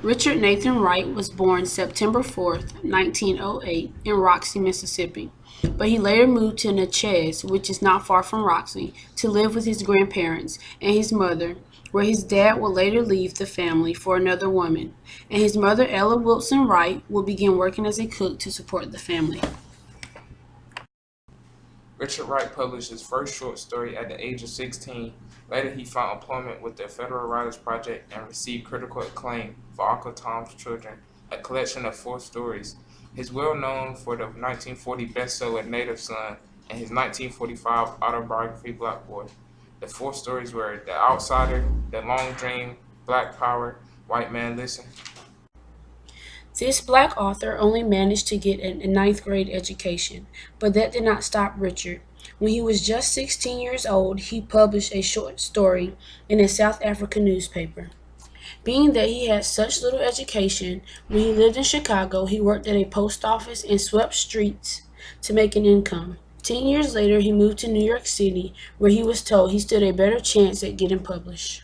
Richard Nathan Wright was born September 4th, 1908, in Roxy, Mississippi, but he later moved to Natchez, which is not far from Roxy, to live with his grandparents and his mother, where his dad would later leave the family for another woman, and his mother, Ella Wilson Wright, would begin working as a cook to support the family. Richard Wright published his first short story at the age of 16. Later, he found employment with the Federal Writers Project and received critical acclaim for Uncle Tom's Children, a collection of four stories. He is well known for the 1940 bestseller Native Son and his 1945 autobiography Black Boy. The four stories were The Outsider, The Long Dream, Black Power, White Man Listen. This black author only managed to get a ninth grade education, but that did not stop Richard. When he was just 16 years old, he published a short story in a South African newspaper. Being that he had such little education, when he lived in Chicago, he worked at a post office and swept streets to make an income. 10 years later, he moved to New York City, where he was told he stood a better chance at getting published.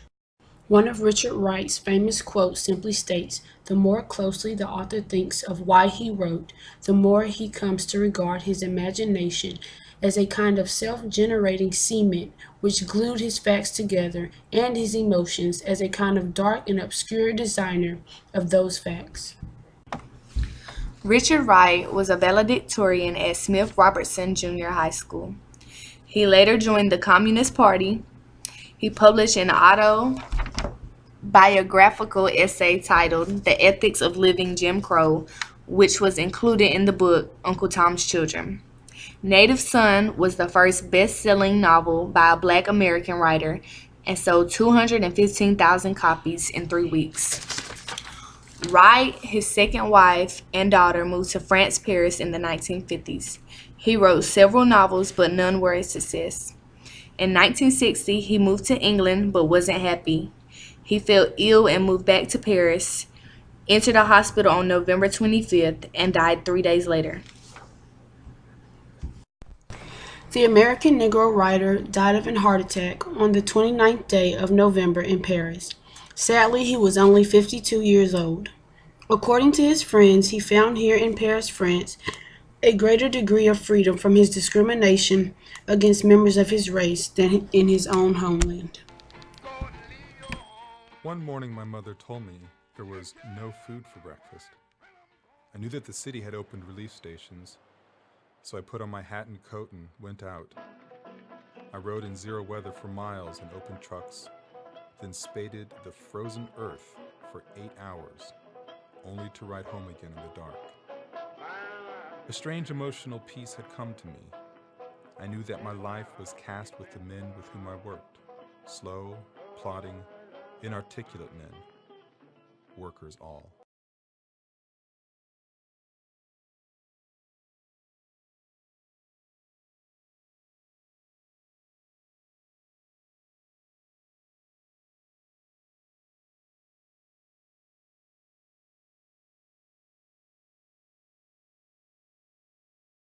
One of Richard Wright's famous quotes simply states, "The more closely the author thinks of why he wrote, the more he comes to regard his imagination as a kind of self-generating cement which glued his facts together, and his emotions as a kind of dark and obscure designer of those facts." Richard Wright was a valedictorian at Smith Robertson Junior High School. He later joined the Communist Party. He published an autobiographical essay titled The Ethics of Living Jim Crow, which was included in the book Uncle Tom's Children. Native Son was the first best-selling novel by a Black American writer and sold 215,000 copies in 3 weeks. Wright, his second wife, and daughter moved to France, Paris in the 1950s. He wrote several novels, but none were a success. In 1960, he moved to England but wasn't happy. He fell ill and moved back to Paris, entered a hospital on November 25th, and died 3 days later. The American Negro writer died of a heart attack on the 29th day of November in Paris. Sadly, he was only 52 years old. According to his friends, he found here in Paris, France, a greater degree of freedom from his discrimination against members of his race than in his own homeland. One morning, my mother told me there was no food for breakfast. I knew that the city had opened relief stations, so I put on my hat and coat and went out. I rode in zero weather for miles in open trucks, then spaded the frozen earth for 8 hours, only to ride home again in the dark. A strange emotional peace had come to me. I knew that my life was cast with the men with whom I worked, slow, plodding, inarticulate men, workers all.